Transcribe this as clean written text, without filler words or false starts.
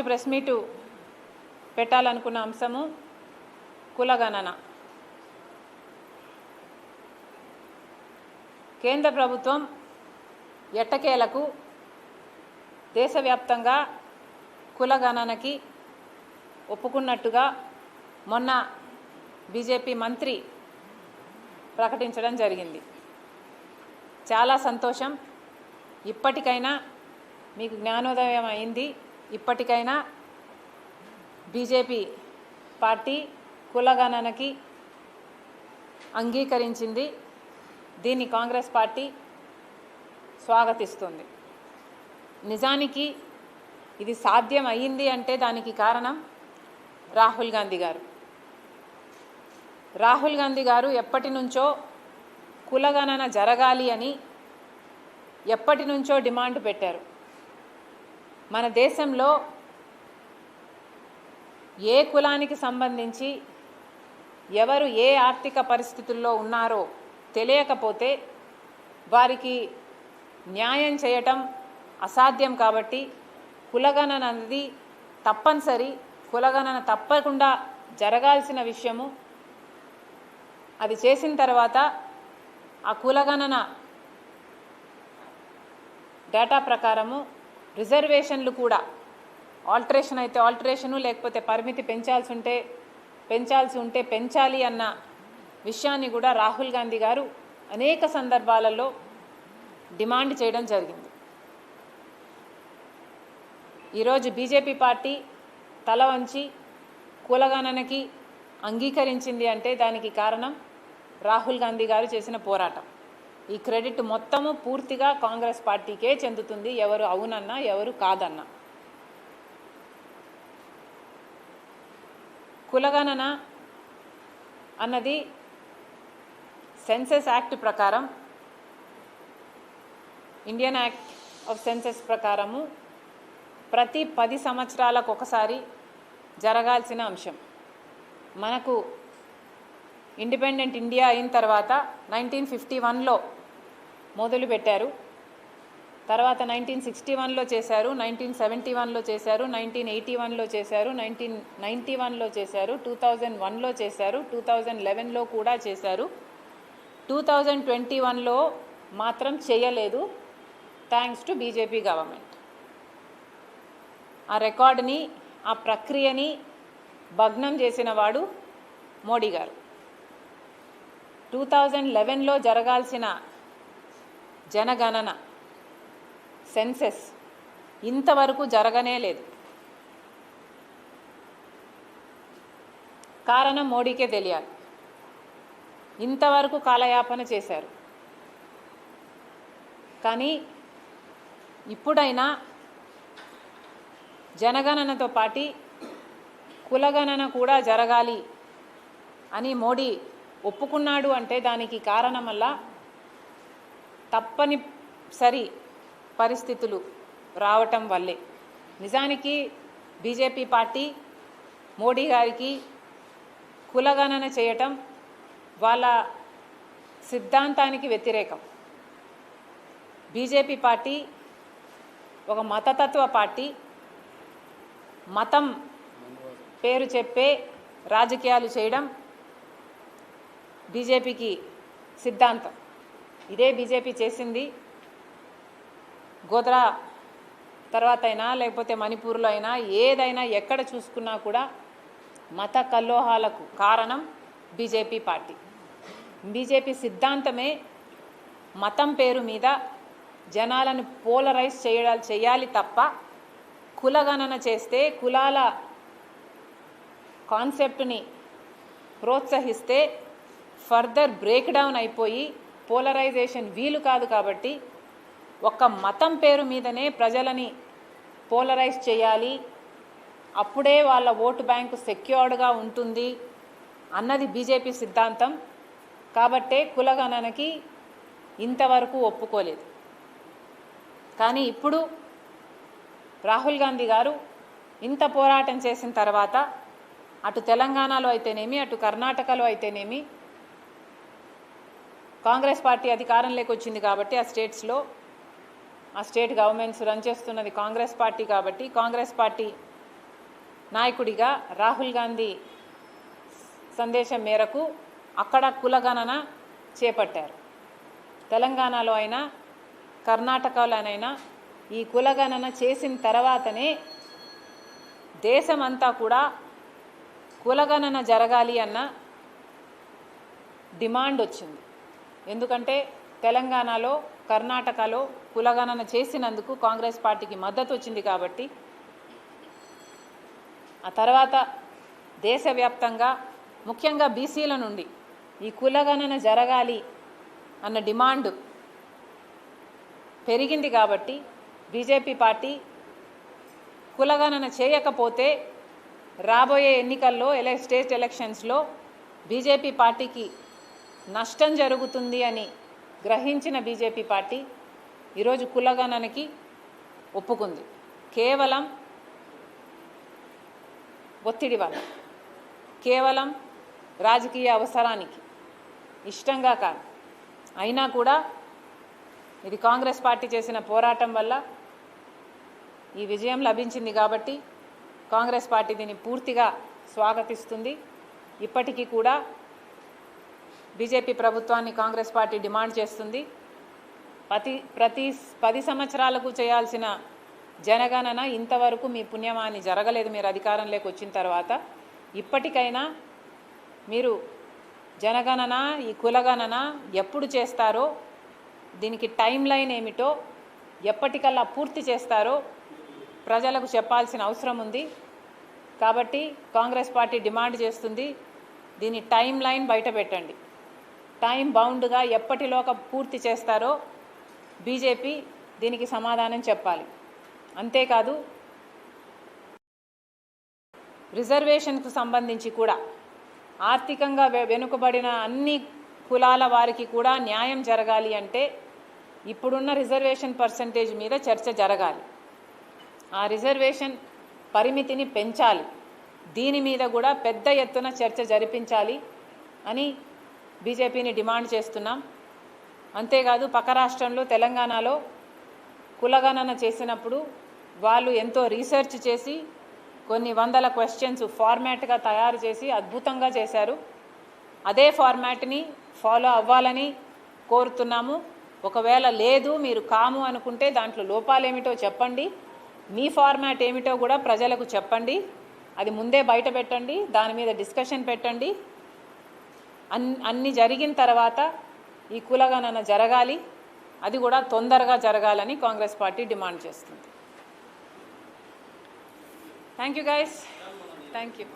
Press meet పెట్టాలనుకున్న అంశము కులగణన. కేంద్ర ప్రభుత్వం ఎట్టకేలకు దేశవ్యాప్తంగా కులగణనకి ఒప్పుకున్నట్టుగా మొన్న బీజేపీ మంత్రి ప్రకటించడం జరిగింది. చాలా సంతోషం. ఇప్పటికైనా మీకు జ్ఞానోదయం అయింది. ఇప్పటికైనా బీజేపీ పార్టీ కులగణనకి అంగీకరించింది. దీన్ని కాంగ్రెస్ పార్టీ స్వాగతిస్తుంది. నిజానికి ఇది సాధ్యం అయ్యింది అంటే దానికి కారణం రాహుల్ గాంధీ గారు. రాహుల్ గాంధీ గారు ఎప్పటి నుంచో కులగణన జరగాలి అని ఎప్పటి నుంచో డిమాండ్ పెట్టారు. మన దేశంలో ఏ కులానికి సంబంధించి ఎవరు ఏ ఆర్థిక పరిస్థితుల్లో ఉన్నారో తెలియకపోతే వారికి న్యాయం చేయటం అసాధ్యం. కాబట్టి కులగణన అనేది తప్పనిసరి. కులగణన తప్పకుండా జరగాల్సిన విషయము. అది చేసిన తర్వాత ఆ కులగణన డేటా ప్రకారము రిజర్వేషన్లు కూడా ఆల్టరేషన్ అయితే ఆల్టరేషను, లేకపోతే పరిమితి పెంచాల్సి ఉంటే పెంచాలి అన్న విషయాన్ని కూడా రాహుల్ గాంధీ గారు అనేక సందర్భాలలో డిమాండ్ చేయడం జరిగింది. ఈరోజు బీజేపీ పార్టీ తల వంచి కులగణనకి అంగీకరించింది అంటే దానికి కారణం రాహుల్ గాంధీ గారు చేసిన పోరాటం. ఈ క్రెడిట్ మొత్తము పూర్తిగా కాంగ్రెస్ పార్టీకే చెందుతుంది, ఎవరు అవునన్నా ఎవరు కాదన్నా. కులగణన అన్నది సెన్సస్ యాక్ట్ ప్రకారం, ఇండియన్ యాక్ట్ ఆఫ్ సెన్సస్ ప్రకారము ప్రతి 10 సంవత్సరాలకు ఒకసారి జరగాల్సిన అంశం. మనకు ఇండిపెండెంట్ ఇండియా అయిన తర్వాత 1951లో మొదలుపెట్టారు. తర్వాత 1961లో చేశారు, 1971లో చేశారు, 1981లో చేశారు, 1991లో చేశారు, 2001లో చేశారు, 2011లో కూడా చేశారు. 2021లో మాత్రం చేయలేదు, థ్యాంక్స్ టు బీజేపీ గవర్నమెంట్. ఆ రికార్డుని, ఆ ప్రక్రియని భగ్నం చేసిన వాడు మోడీ గారు. 2011లో జరగాల్సిన జనగణన సెన్సెస్ ఇంతవరకు జరగనే లేదు. కారణం మోడీకే తెలియాలి. ఇంతవరకు కాలయాపన చేశారు. కానీ ఇప్పుడైనా జనగణనతో పాటు కులగణన కూడా జరగాలి అని మోడీ ఒప్పుకున్నాడు అంటే దానికి కారణం వల్ల తప్పనిసరి పరిస్థితులు రావటం వల్లే. నిజానికి బీజేపీ పార్టీ మోడీ గారికి కులగణన చేయటం వాళ్ళ సిద్ధాంతానికి వ్యతిరేకం. బీజేపీ పార్టీ ఒక మతతత్వ పార్టీ. మతం పేరు చెప్పే రాజకీయాలు చేయడం బీజేపీకి సిద్ధాంతం. ఇదే బీజేపీ చేసింది. గోద్రా తర్వాత అయినా, లేకపోతే మణిపూర్లో అయినా, ఏదైనా ఎక్కడ చూసుకున్నా కూడా మత కల్లోహాలకు కారణం బీజేపీ పార్టీ. బీజేపీ సిద్ధాంతమే మతం పేరు మీద జనాలను పోలరైజ్ చేయాలి తప్ప కులగణన చేస్తే, కులాల కాన్సెప్ట్ని ప్రోత్సహిస్తే ఫర్దర్ బ్రేక్ డౌన్ అయిపోయి పోలరైజేషన్ వీలు కాదు. కాబట్టి ఒక్క మతం పేరు మీదనే ప్రజలని పోలరైజ్ చేయాలి, అప్పుడే వాళ్ళ ఓటు బ్యాంకు సెక్యూర్డ్గా ఉంటుంది అన్నది బీజేపీ సిద్ధాంతం. కాబట్టే కులగణనకి ఇంతవరకు ఒప్పుకోలేదు. కానీ ఇప్పుడు రాహుల్ గాంధీ గారు ఇంత పోరాటం చేసిన తర్వాత అటు తెలంగాణలో అయితేనేమి, అటు కర్ణాటకలో అయితేనేమి కాంగ్రెస్ పార్టీ అధికారంలోకి వచ్చింది కాబట్టి ఆ స్టేట్స్లో ఆ స్టేట్ గవర్నమెంట్స్ రన్ చేస్తున్నది కాంగ్రెస్ పార్టీ కాబట్టి కాంగ్రెస్ పార్టీ నాయకుడిగా రాహుల్ గాంధీ సందేశం మేరకు అక్కడ కులగణన చేపట్టారు. తెలంగాణలో అయినా కర్ణాటకలోనైనా ఈ కులగణన చేసిన తర్వాతనే దేశమంతా కూడా కులగణన జరగాలి అన్న డిమాండ్ వచ్చింది. ఎందుకంటే తెలంగాణలో కర్ణాటకలో కులగణన చేసినందుకు కాంగ్రెస్ పార్టీకి మద్దతు వచ్చింది కాబట్టి ఆ తర్వాత దేశవ్యాప్తంగా ముఖ్యంగా బీసీల నుండి ఈ కులగణన జరగాలి అన్న డిమాండ్ పెరిగింది కాబట్టి బీజేపీ పార్టీ కులగణన చేయకపోతే రాబోయే ఎన్నికల్లో స్టేట్ ఎలక్షన్స్లో బీజేపీ పార్టీకి నష్టం జరుగుతుంది అని గ్రహించిన బీజేపీ పార్టీ ఈరోజు కులగణనకి ఒప్పుకుంది. కేవలం ఒత్తిడి వల్ల, కేవలం రాజకీయ అవసరానికి, ఇష్టంగా కాదు. అయినా కూడా ఇది కాంగ్రెస్ పార్టీ చేసిన పోరాటం వల్ల ఈ విజయం లభించింది కాబట్టి కాంగ్రెస్ పార్టీ దీన్ని పూర్తిగా స్వాగతిస్తుంది. ఇప్పటికీ కూడా బీజేపీ ప్రభుత్వాన్ని కాంగ్రెస్ పార్టీ డిమాండ్ చేస్తుంది. ప్రతి 10 సంవత్సరాలకు చేయాల్సిన జనగణన ఇంతవరకు మీ పుణ్యమాని జరగలేదు. మీరు అధికారంలోకి వచ్చిన తర్వాత ఇప్పటికైనా మీరు జనగణన, ఈ కులగణన ఎప్పుడు చేస్తారో, దీనికి టైం లైన్ ఏమిటో, ఎప్పటికల్లా పూర్తి చేస్తారో ప్రజలకు చెప్పాల్సిన అవసరం ఉంది. కాబట్టి కాంగ్రెస్ పార్టీ డిమాండ్ చేస్తుంది, దీని టైం లైన్ బయట పెట్టండి. టైం బౌండ్గా ఎప్పటిలోగా పూర్తి చేస్తారో బీజేపీ దీనికి సమాధానం చెప్పాలి. అంతేకాదు రిజర్వేషన్కు సంబంధించి కూడా ఆర్థికంగా వెనుకబడిన అన్ని కులాల వారికి కూడా న్యాయం జరగాలి అంటే ఇప్పుడున్న రిజర్వేషన్ పర్సంటేజ్ మీద చర్చ జరగాలి. ఆ రిజర్వేషన్ పరిమితిని పెంచాలి. దీని మీద కూడా పెద్ద ఎత్తున చర్చ జరిపించాలి అని బీజేపీని డిమాండ్ చేస్తున్నాం. అంతేకాదు పక్క రాష్ట్రంలో తెలంగాణలో కులగణన చేసినప్పుడు వాళ్ళు ఎంతో రీసెర్చ్ చేసి కొన్ని వందల క్వశ్చన్స్ ఫార్మాట్గా తయారు చేసి అద్భుతంగా చేశారు. అదే ఫార్మాట్ని ఫాలో అవ్వాలని కోరుతున్నాము. ఒకవేళ లేదు, మీరు కాము అనుకుంటే దాంట్లో లోపాలు ఏమిటో చెప్పండి, మీ ఫార్మాట్ ఏమిటో కూడా ప్రజలకు చెప్పండి. అది ముందే బయట పెట్టండి, దాని మీద డిస్కషన్ పెట్టండి. అన్ని జరిగిన తర్వాత ఈ కులగణన జరగాలి, అది కూడా తొందరగా జరగాలని కాంగ్రెస్ పార్టీ డిమాండ్ చేస్తుంది. Thank you guys, thank you.